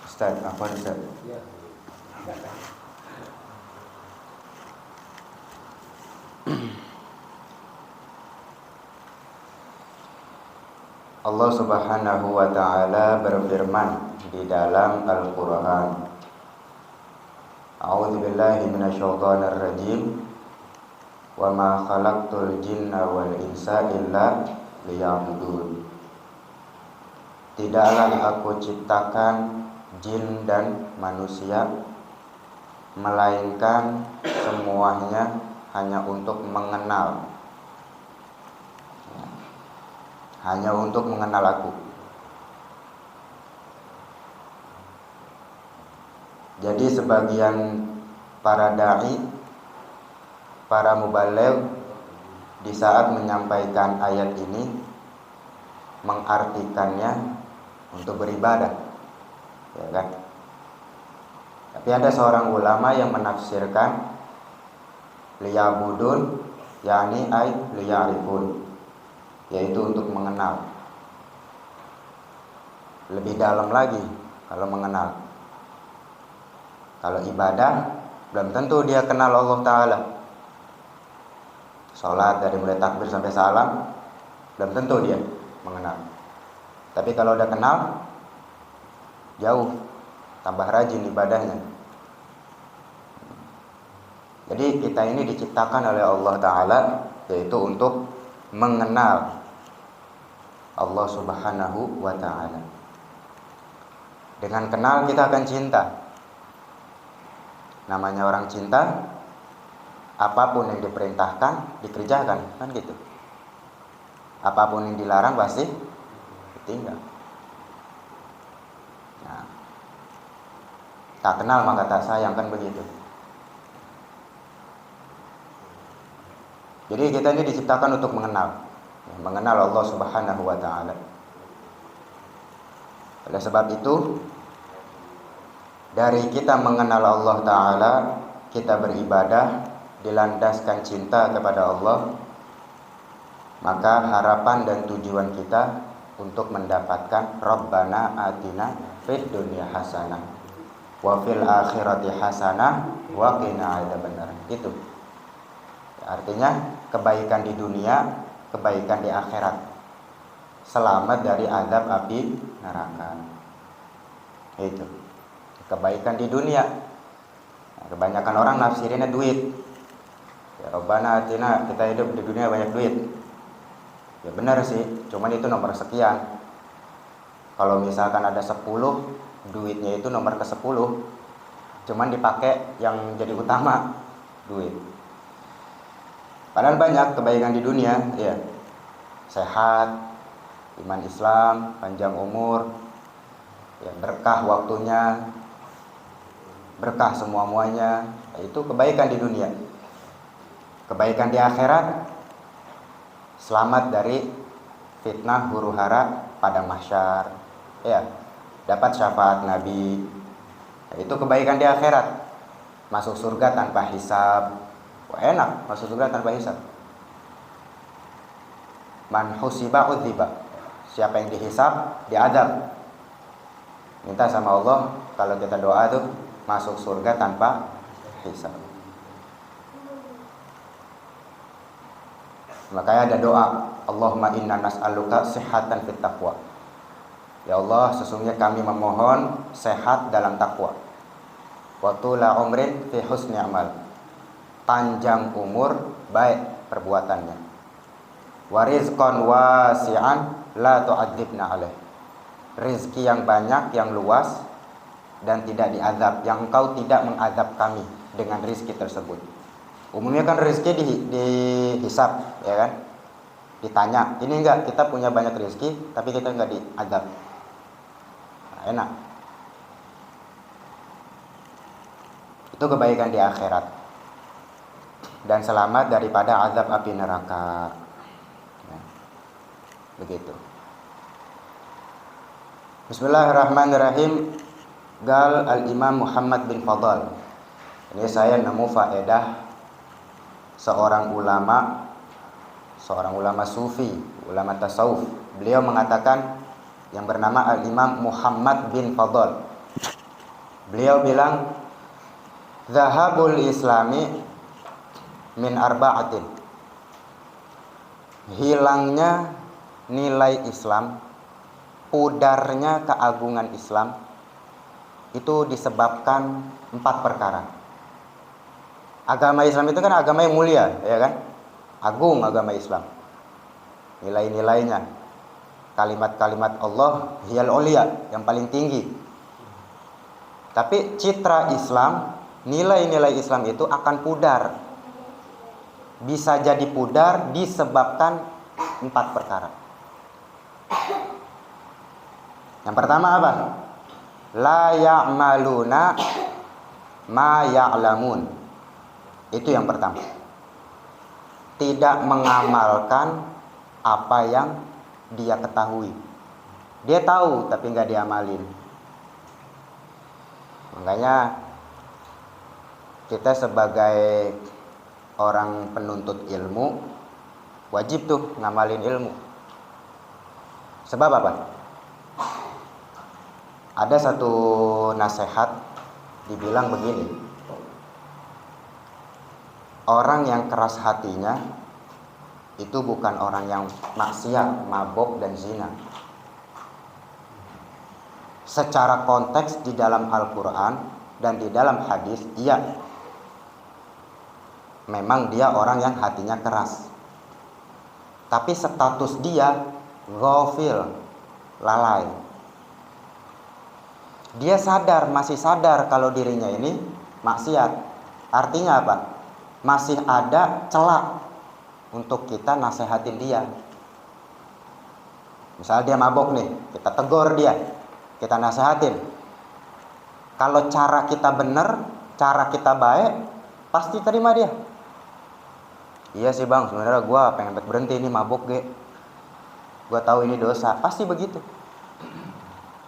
Ustaz, apa Ustaz? Allah Subhanahu wa taala berfirman di dalam Al-Qur'an. A'udzu billahi minasyaitonir rajim. Wa ma khalaqtul jinna wal insa illa liya'budun. Tidaklah aku ciptakan jin dan manusia melainkan semuanya hanya untuk mengenal. Hanya untuk mengenal aku. Jadi sebagian para dai, para mubaligh di saat menyampaikan ayat ini mengartikannya untuk beribadah, ya kan? Tapi ada seorang ulama yang menafsirkan liya'budun yakni ay liya'rifun, yaitu untuk mengenal. Lebih dalam lagi kalau mengenal. Kalau ibadah belum tentu dia kenal Allah Ta'ala. Sholat dari mulai takbir sampai salam belum tentu dia mengenal. Tapi kalau udah kenal, jauh, tambah rajin ibadahnya. Jadi kita ini diciptakan oleh Allah Ta'ala yaitu untuk mengenal Allah Subhanahu wa ta'ala. Dengan kenal kita akan cinta. Namanya orang cinta, apapun yang diperintahkan dikerjakan, kan gitu. Apapun yang dilarang pasti ditinggal. Nah, tak kenal maka tak sayang, kan begitu. Jadi kita ini diciptakan untuk mengenal Allah Subhanahu wa ta'ala. Oleh sebab itu, dari kita mengenal Allah Ta'ala, kita beribadah dilandaskan cinta kepada Allah, maka harapan dan tujuan kita untuk mendapatkan Rabbana atina fid dunya hasanah wa fil akhirati hasanah wa qina adzabannar. Itu artinya kebaikan di dunia, kebaikan di akhirat, selamat dari azab api neraka. Itu kebaikan di dunia. Nah, kebanyakan orang nafsirinnya duit. Ya Rabbana atina, kita hidup di dunia banyak duit. Ya benar sih, cuman itu nomor sekian. Kalau misalkan ada 10, duitnya itu nomor ke-10, cuman dipakai yang jadi utama duit. Padahal banyak kebaikan di dunia, ya. Sehat, iman Islam, panjang umur, ya, berkah waktunya, berkah semua-muanya. Itu kebaikan di dunia. Kebaikan di akhirat, selamat dari fitnah huru-hara pada mahsyar, ya, dapat syafaat Nabi. Ya, itu kebaikan di akhirat. Masuk surga tanpa hisab. Wah, enak masuk surga tanpa hisab. Man husiba udziba. Siapa yang dihisab, diadab. Minta sama Allah kalau kita doa tuh masuk surga tanpa hisab. Makanya ada doa, Allahumma inna nas'aluka sihhatan fit taqwa. Ya Allah, sesungguhnya kami memohon sehat dalam takwa. Wa tula umrin fi husni amal. Panjang umur, baik perbuatannya. Wa rizqan wasi'an la tu'adzibna alaih. Rizki yang banyak, yang luas dan tidak diazab, yang engkau tidak mengazab kami dengan rizki tersebut. Umumnya kan rizki dihisab, ya kan? Ditanya, ini enggak, kita punya banyak rizki tapi kita enggak diazab. Nah, enak. Itu kebaikan di akhirat dan selamat daripada azab api neraka. Nah, begitu. Bismillahirrahmanirrahim. Gal Al-Imam Muhammad bin Fadl. Ini saya nemu faedah seorang ulama sufi, ulama tasawuf. Beliau mengatakan yang bernama Al-Imam Muhammad bin Fadl. Beliau bilang, "Zahabul Islami min arba'atin." Hilangnya nilai Islam, pudarnya keagungan Islam itu disebabkan 4 perkara. Agama Islam itu kan agama yang mulia, ya kan? Agung agama Islam. Nilai-nilainya, kalimat-kalimat Allah hiyal ulia, yang paling tinggi. Tapi citra Islam, nilai-nilai Islam itu akan pudar. Bisa jadi pudar disebabkan 4 perkara. Yang pertama apa? La ya'maluna ma ya'lamun. Itu yang pertama. Tidak mengamalkan apa yang dia ketahui. Dia tahu tapi nggak diamalin. Makanya kita sebagai orang penuntut ilmu wajib tuh ngamalin ilmu. Sebab apa? Ada satu nasihat dibilang begini, orang yang keras hatinya itu bukan orang yang maksiat, mabok dan zina. Secara konteks di dalam Al-Quran dan di dalam hadis, iya, memang dia orang yang hatinya keras. Tapi status dia ghafil, lalai. Dia sadar, masih sadar kalau dirinya ini maksiat. Artinya apa? Masih ada celah untuk kita nasehatin dia. Misalnya dia mabok nih, kita tegur dia, kita nasehatin. Kalau cara kita benar, cara kita baik, pasti terima dia. Iya sih bang, sebenarnya gue pengen berhenti ini mabok ge. Gue tahu ini dosa, pasti begitu.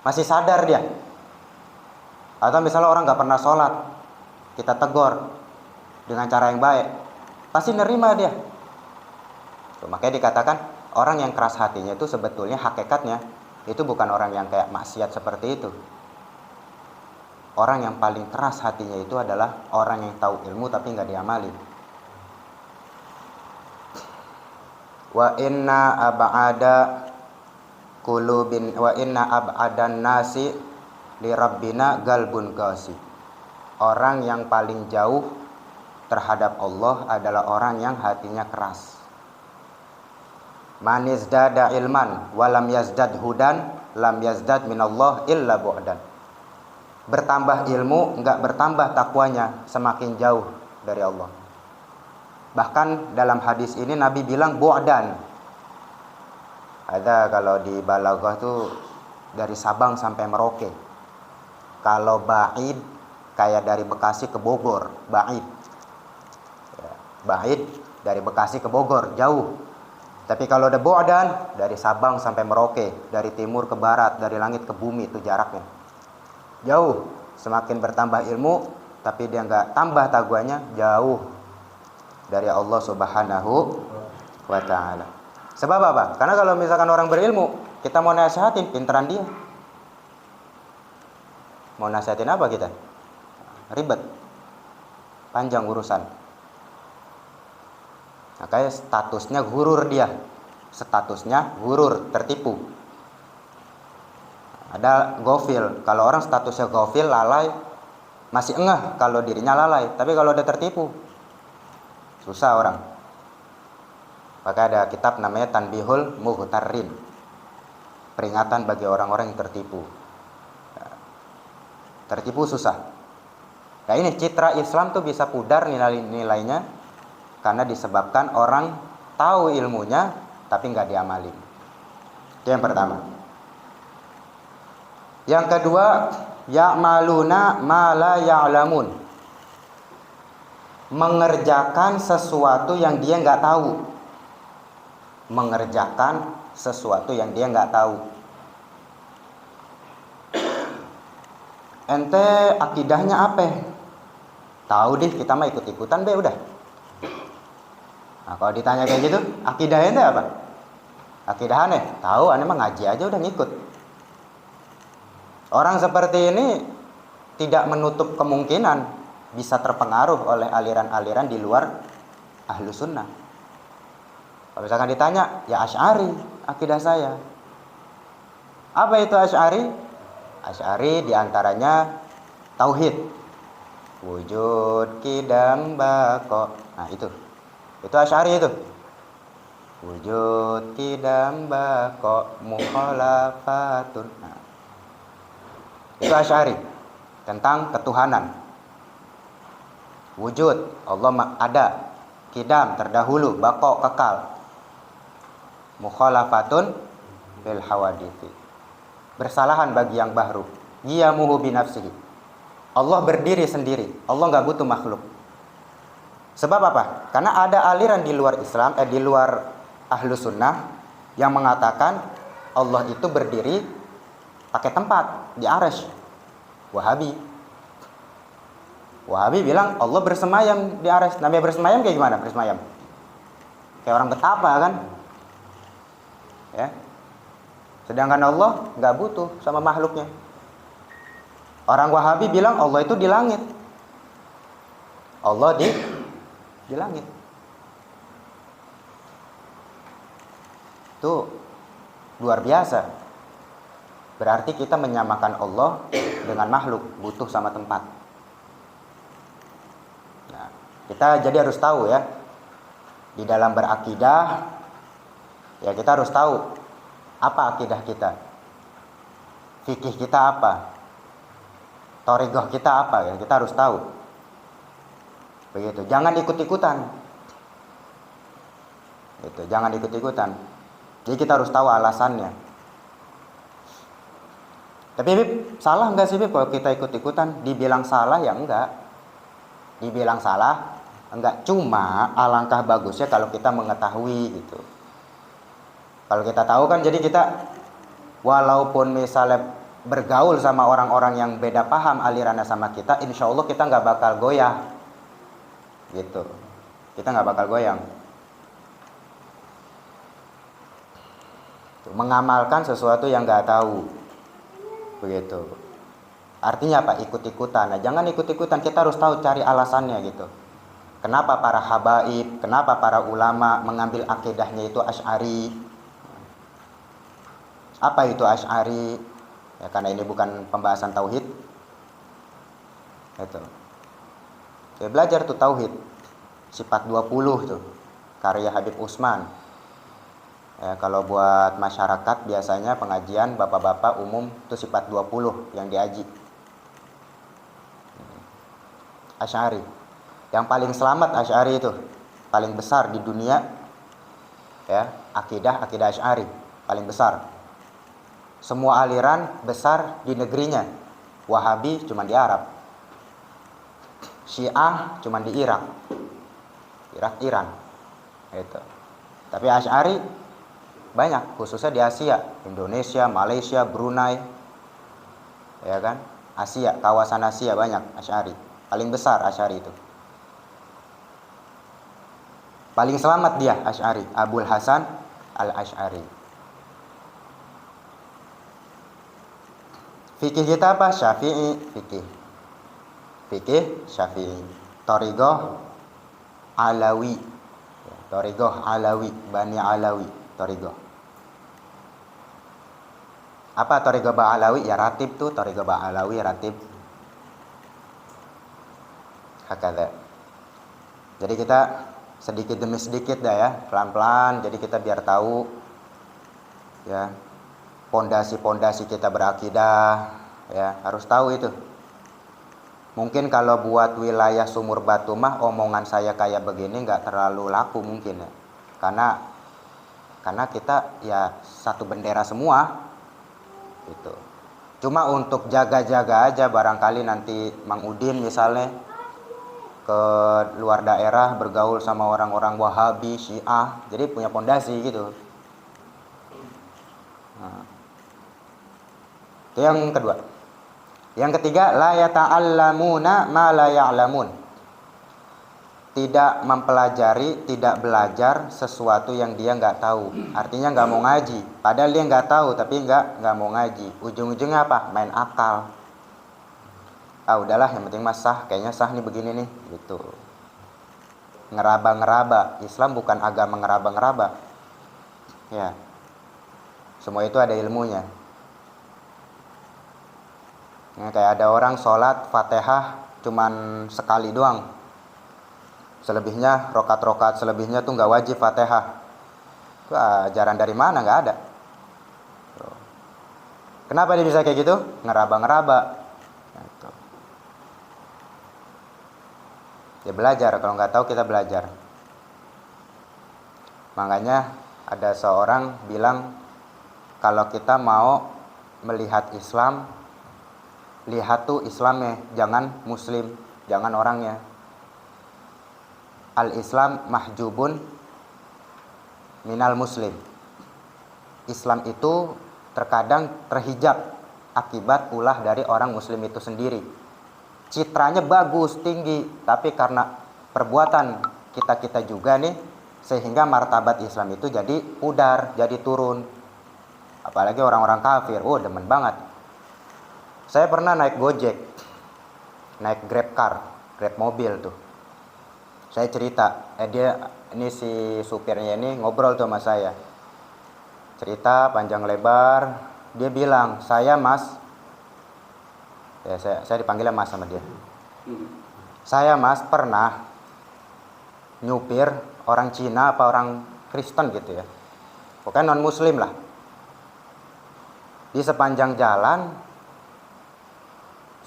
Masih sadar dia. Atau misalnya orang gak pernah sholat, kita tegur dengan cara yang baik, pasti nerima dia. Tuh, makanya dikatakan orang yang keras hatinya itu sebetulnya hakikatnya itu bukan orang yang kayak maksiat seperti itu. Orang yang paling keras hatinya itu adalah orang yang tahu ilmu tapi gak diamalin. Wa inna ab'adan nasi li rabbina galbun qasi. Orang yang paling jauh terhadap Allah adalah orang yang hatinya keras. Man izdada ilman wa lam yazdad hudan lam yazdad minallah illa bu'dan. Bertambah ilmu enggak bertambah takwanya, semakin jauh dari Allah. Bahkan dalam hadis ini Nabi bilang bu'dan. Ada kalau di balaghah tuh dari Sabang sampai Merauke. Kalau ba'id kayak dari Bekasi ke Bogor, ba'id. Ya, ba'id dari Bekasi ke Bogor, jauh. Tapi kalau ada bu'dan dari Sabang sampai Merauke, dari timur ke barat, dari langit ke bumi, itu jaraknya. Jauh. Semakin bertambah ilmu tapi dia enggak tambah takwanya, jauh dari Allah Subhanahu wa taala. Sebab apa? Karena kalau misalkan orang berilmu, kita mau nasihatin, pinteran dia. Mau nasihatin apa kita? Ribet. Panjang urusan. Makanya statusnya gurur dia. Statusnya gurur, tertipu. Ada ghafil. Kalau orang statusnya ghafil, lalai, masih engah kalau dirinya lalai. Tapi kalau udah tertipu, susah orang. Maka ada kitab namanya Tanbihul Mughtarrin, peringatan bagi orang-orang yang tertipu. Tertipu susah. Nah ini citra Islam tuh bisa pudar nilai-nilainya karena disebabkan orang tahu ilmunya tapi nggak diamalin. Itu yang pertama. Yang kedua, ya'maluna ma la ya'lamun. Mengerjakan sesuatu yang dia nggak tahu. Mengerjakan sesuatu yang dia nggak tahu. Ente akidahnya apa? Tahu deh, kita mah ikut-ikutan be udah. Nah kalau ditanya kayak gitu, akidah ente apa? Akidah aneh? Tahu, aneh mah ngaji aja udah ngikut. Orang seperti ini tidak menutup kemungkinan bisa terpengaruh oleh aliran-aliran di luar ahlu sunnah. Kalau misalkan ditanya, ya Asy'ari akidah saya. Apa itu Asy'ari? Asy'ari diantaranya tauhid, wujud, qidam, baqa. Nah itu Asy'ari itu. Wujud, qidam, baqa, mukhalafatun. Nah, itu Asy'ari tentang ketuhanan. Wujud, Allah ada. Qidam, terdahulu. Baqa, kekal. Mukhalafatun bil hawadithi, bersalahan bagi yang baru. Qiyamuhu binafsihi, Allah berdiri sendiri. Allah nggak butuh makhluk. Sebab apa? Karena ada aliran di luar Islam, di luar ahlu sunnah yang mengatakan Allah itu berdiri pakai tempat di arsy. Wahabi bilang Allah bersemayam di arsy. Namanya bersemayam kayak gimana? Bersemayam kayak orang betapa kan? Ya. Sedangkan Allah nggak butuh sama makhluknya. Orang Wahabi bilang Allah itu di langit. Allah di langit. Itu luar biasa. Berarti kita menyamakan Allah dengan makhluk, butuh sama tempat. Nah, kita jadi harus tahu ya, di dalam berakidah, ya kita harus tahu apa akidah kita, fikih kita apa, thariqah kita apa, ya kita harus tahu. Begitu, jangan ikut-ikutan. Gitu, jangan ikut-ikutan. Jadi kita harus tahu alasannya. Tapi Bib, salah enggak sih Bib kalau kita ikut-ikutan? Dibilang salah ya enggak. Dibilang salah enggak, cuma alangkah bagusnya kalau kita mengetahui gitu. Kalau kita tahu kan jadi kita walaupun misalnya bergaul sama orang-orang yang beda paham alirannya sama kita, insya Allah kita nggak bakal goyah gitu. Kita nggak bakal goyang. Mengamalkan sesuatu yang nggak tahu, begitu. Artinya apa? Ikut-ikutan. Nah, jangan ikut-ikutan. Kita harus tahu, cari alasannya gitu. Kenapa para habaib, kenapa para ulama mengambil akidahnya itu Asy'ari? Apa itu Asy'ari? Ya, karena ini bukan pembahasan tauhid. Itu. Ya, belajar tuh tauhid. Sifat 20 tuh. Karya Habib Utsman. Ya, kalau buat masyarakat biasanya pengajian bapak-bapak umum itu sifat 20 yang diaji. Asy'ari. Yang paling selamat Asy'ari itu. Paling besar di dunia. Ya, akidah Asy'ari paling besar. Semua aliran besar di negerinya. Wahabi cuma di Arab. Syiah cuma di Irak. Iran. Itu. Tapi Asy'ari banyak, khususnya di Asia, Indonesia, Malaysia, Brunei, ya kan, Asia, kawasan Asia banyak Asy'ari, paling besar Asy'ari itu, paling selamat dia Asy'ari, Abul Hasan al Asy'ari. Fikih kita apa? Syafi'i, fikih Syafi'i, thariqah Alawi, thariqah Alawi, Bani Alawi, thariqah. Apa thariqah Ba'alawi? Ya ratib tuh, thariqah Ba'alawi ratib. Hakadha. Jadi kita sedikit demi sedikit dah ya, pelan-pelan, jadi kita biar tahu ya pondasi-pondasi kita berakidah, ya harus tahu itu. Mungkin kalau buat wilayah Sumur Batu mah omongan saya kayak begini nggak terlalu laku mungkin ya, karena kita ya satu bendera semua. Itu. Cuma untuk jaga-jaga aja, barangkali nanti Mang Udin misalnya ke luar daerah bergaul sama orang-orang Wahabi, Syiah, jadi punya pondasi gitu. Nah, itu yang kedua. Yang ketiga, la yata'allamuna ma la ya'lamun. tidak mempelajari, tidak belajar sesuatu yang dia nggak tahu. Artinya nggak mau ngaji. Padahal dia nggak tahu, tapi nggak mau ngaji. Ujung-ujungnya apa? Main akal. Ah udahlah, yang penting mas sah. Kayaknya sah nih begini nih, gitu. Ngeraba-ngeraba. Islam bukan agama ngeraba-ngeraba. Ya, semua itu ada ilmunya. Nah, kayak ada orang sholat Fatihah cuman sekali doang. Selebihnya rokat-rokat selebihnya tuh nggak wajib Fatihah. Itu ajaran dari mana? Nggak ada. Kenapa dia bisa kayak gitu? Ngeraba-ngeraba. Gitu. Ya belajar. Kalau nggak tahu kita belajar. Makanya ada seorang bilang kalau kita mau melihat Islam, lihat tuh Islamnya, jangan Muslim, jangan orangnya. Al-Islam mahjubun minal Muslim. Islam itu terkadang terhijab akibat ulah dari orang Muslim itu sendiri. Citranya bagus, tinggi, tapi karena perbuatan kita juga nih, sehingga martabat Islam itu jadi pudar, jadi turun. Apalagi orang-orang kafir, demen banget. Saya pernah naik Gojek, naik Grab car, Grab mobil tuh. Saya cerita, ini si supirnya ini ngobrol tuh sama saya. Cerita panjang lebar, dia bilang, saya mas, ya saya dipanggilnya mas sama dia. Saya mas pernah nyupir orang Cina apa orang Kristen gitu ya. Pokoknya non muslim lah. Di sepanjang jalan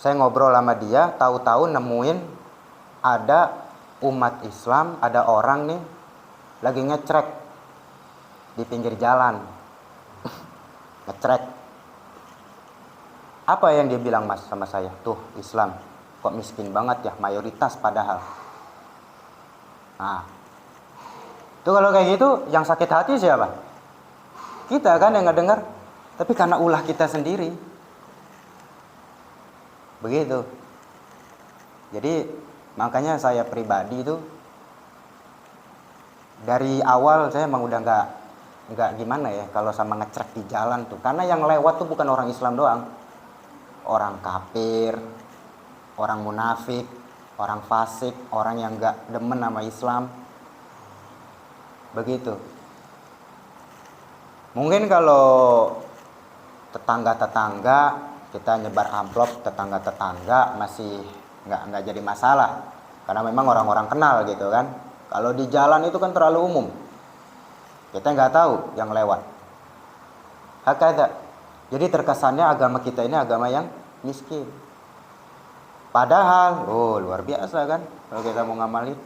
saya ngobrol sama dia, tahu-tahu nemuin ada umat Islam, ada orang nih lagi ngecrek di pinggir jalan. Ngecrek. Apa yang dia bilang mas sama saya? Tuh Islam kok miskin banget ya, mayoritas padahal. Nah, itu kalau kayak gitu yang sakit hati siapa? Kita kan yang ngedengar. Tapi karena ulah kita sendiri. Begitu. Jadi makanya saya pribadi itu dari awal saya emang udah nggak gimana ya kalau sama ngecrek di jalan tuh. Karena yang lewat tuh bukan orang Islam doang. Orang kafir, orang munafik, orang fasik, orang yang nggak demen sama Islam. Begitu. Mungkin kalau tetangga-tetangga kita nyebar amplop, tetangga-tetangga masih nggak jadi masalah karena memang orang-orang kenal gitu kan. Kalau di jalan itu kan terlalu umum, kita nggak tahu yang lewat. Hakada. Jadi terkesannya agama kita ini agama yang miskin. Padahal luar biasa kan kalau kita mau ngamalin.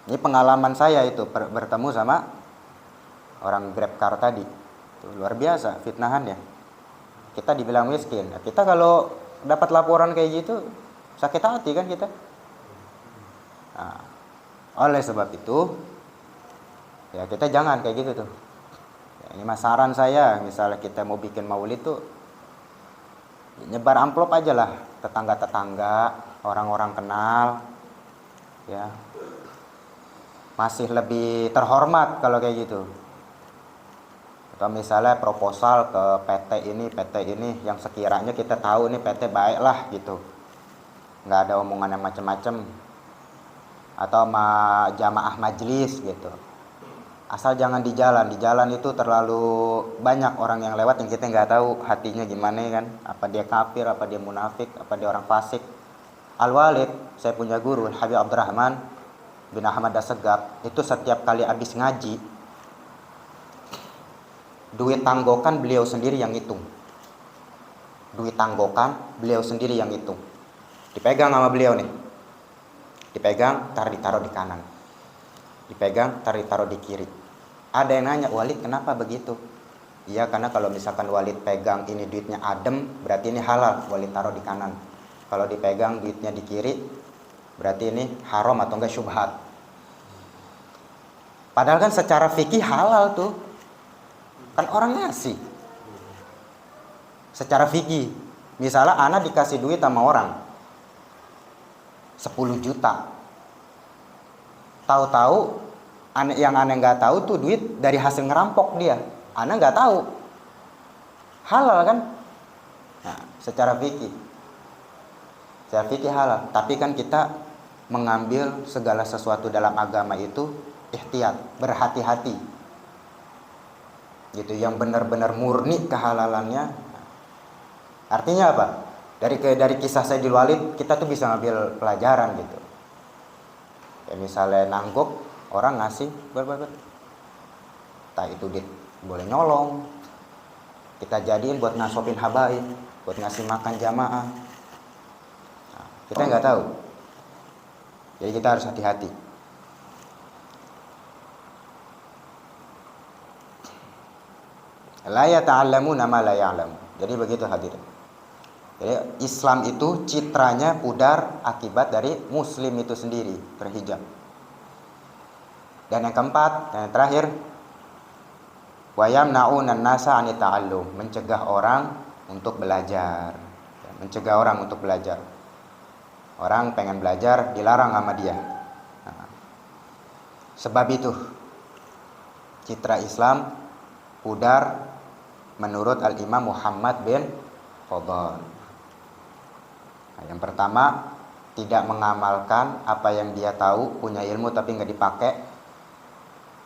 Ini pengalaman saya itu bertemu sama orang Grab car tadi. Tuh, luar biasa fitnahannya. Kita dibilang miskin. Nah, kita kalau dapat laporan kayak gitu sakit hati kan kita. Nah, oleh sebab itu ya kita jangan kayak gitu tuh. Ya, ini mas saran saya, misalnya kita mau bikin maulid tuh nyebar amplop aja lah, tetangga-tetangga, orang-orang kenal, ya masih lebih terhormat kalau kayak gitu. Atau misalnya proposal ke PT ini yang sekiranya kita tahu nih PT baik lah gitu, nggak ada omongan yang macem-macem. Atau sama jamaah majelis gitu. Asal jangan di jalan itu terlalu banyak orang yang lewat yang kita nggak tahu hatinya gimana kan, apa dia kafir, apa dia munafik, apa dia orang fasik. Al-Walid, saya punya guru Habib Abdurrahman bin Ahmad Dasegap, itu setiap kali habis ngaji duit tanggokan beliau sendiri yang hitung. Duit tanggokan beliau sendiri yang hitung. Dipegang sama beliau nih. Dipegang, ditaruh di kanan. Dipegang, ditaruh di kiri. Ada yang nanya, Walid kenapa begitu? Iya, karena kalau misalkan Walid pegang ini duitnya adem, berarti ini halal, Walid taruh di kanan. Kalau dipegang duitnya di kiri, berarti ini haram atau enggak syubhat. Padahal kan secara fikih halal tuh. Kan orang ngasih. Secara fikih, misalnya anak dikasih duit sama orang. 10 juta. Tahu-tahu yang aneh nggak tahu tuh duit dari hasil ngerampok dia. Aneh nggak tahu. Halal kan? Nah, secara fikih halal. Tapi kan kita mengambil segala sesuatu dalam agama itu ihtiyat, berhati-hati. Gitu, yang benar-benar murni kehalalannya. Artinya apa? Dari kisah Sayyidul Walid kita tuh bisa ngambil pelajaran gitu. Ya misalnya nangguk, orang ngasih entah itu boleh nyolong, kita jadiin buat ngasopin habaib, buat ngasih makan jamaah. Nah, kita nggak tahu. Jadi kita harus hati-hati. La yata'allamuna ma la ya'lamu. Jadi begitu hadirin. Jadi Islam itu citranya pudar akibat dari muslim itu sendiri berhijab. Dan yang keempat, dan yang terakhir, wa yamna'una an-nasa 'ani ta'allum, mencegah orang untuk belajar. Mencegah orang untuk belajar. Orang pengen belajar dilarang sama dia. Nah, sebab itu citra Islam pudar menurut Al-Imam Muhammad bin Fadl. Nah, yang pertama, tidak mengamalkan apa yang dia tahu, punya ilmu tapi nggak dipakai.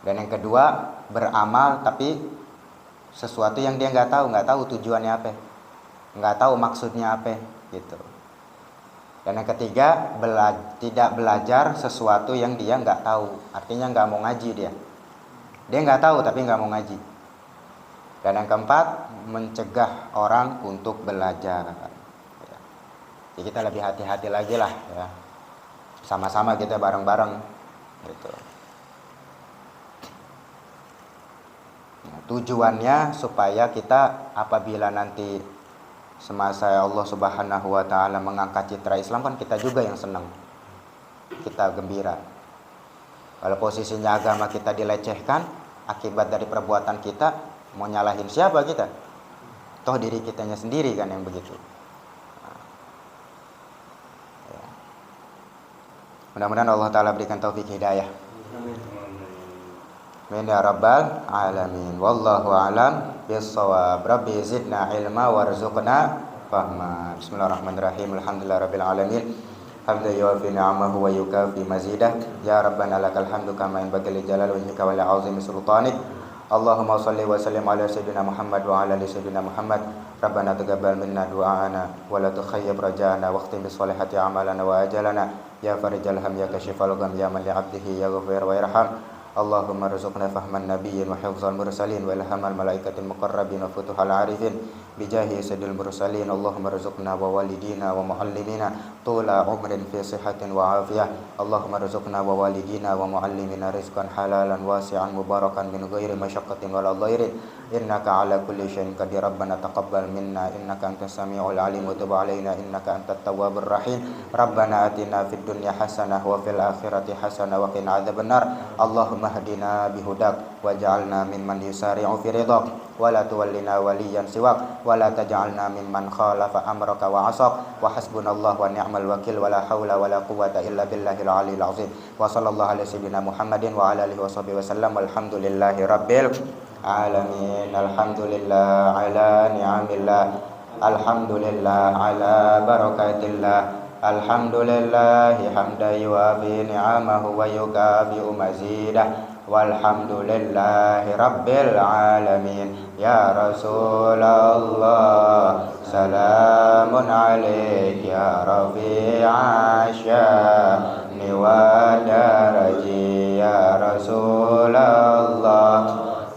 Dan yang kedua, beramal tapi sesuatu yang dia nggak tahu tujuannya apa, nggak tahu maksudnya apa, gitu. Dan yang ketiga, tidak belajar sesuatu yang dia nggak tahu, artinya nggak mau ngaji dia nggak tahu tapi nggak mau ngaji. Dan yang keempat, mencegah orang untuk belajar. Jadi kita lebih hati-hati lagi lah ya. Sama-sama kita bareng-bareng gitu. Nah, tujuannya supaya kita apabila nanti semasa Allah Subhanahu wa taala mengangkat citra Islam, kan kita juga yang senang. Kita gembira. Kalau posisinya agama kita dilecehkan akibat dari perbuatan kita, mau nyalahin siapa kita? Toh diri kitanya sendiri kan yang begitu. Mudah-mudahan Allah Ta'ala berikan taufik hidayah. Amin ya rabbal alamin. Wallahu a'lam bis-shawab. Rabbi zidna ilma warzuqna fahma. Bismillahirrahmanirrahim. Alhamdulillah rabbil alamin. Hamdan yuwafi ni'amahu wa yukafi mazidah. Ya rabbana lakal hamdu kama yanbaghi li jalali wajhika wa li 'azimi sultanik. Allahumma shalli wa sallim ala sayyidina Muhammad wa ala ali sayyidina Muhammad. Rabbana taqabbal minna du'ana wa la tukhayyib rajana wa khtim bis solihati a'malana wa ajalana. Ya farijal ham ya kashifal gham ya man li 'abdihi yaghfir wa yarham. Allahumma rizqna fahman nabiyyin wa hifzal mursalin wa ilhamal malaikatil muqarrabin wa futuhal arifin bijahi sayyidil mursalin. Allahumma rizqna wa walidina wa muallimina tula umrin fi sihatin wa afiyah. Allahumma rizqna wa walidina wa muallimina rizqan halalan wasi'an mubarakan min ghairi masyaqqatin wala dhairin. Innaka ala kulli syai'in qadir. Rabbana taqabbal minna innaka antas samiul alim wa tub alaina innaka antat tawwabur rahim. Rabbana atina fid dunya hasanah wa fil akhirati hasanah wa qina adzabannar. Allahumma hdina bihudak waj'alna mimman yusari'u fi ridhak wa la tuwallina waliyan siwak wa la taj'alna mimman khalafa amraka wa 'asak wa hasbunallahu wa ni'mal wakil wa la haula wa la quwwata illa billahil aliyil azim. Wa sallallahu ala sayyidina Muhammadin wa ala alihi washabihi wasallam. Walhamdulillahi rabbil alamin. Alhamdulillah ala ni'amillah. Alhamdulillah ala barakatillah. Alhamdulillahi hamdan yuwafi ni'amahu wa yukafi'u mazidah. Walhamdulillahi rabbil alamin. Ya Rasulullah salamun alaik ya rafi'a sya'ni wa daraji. Ya Rasulullah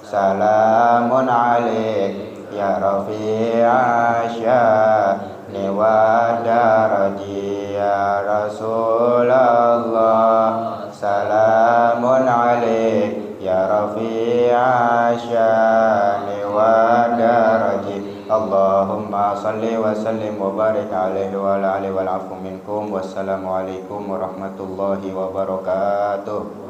salamun alaik ya rafi'a sya'ni wa daraji. Ya Rasulullah salamun alaik ya rafi'a sya'ni wa daraji. Allahumma salli wa sallim wa barik alaihi wa ala alihi wal afu minkum. Wassalamualaikum warahmatullahi wabarakatuh.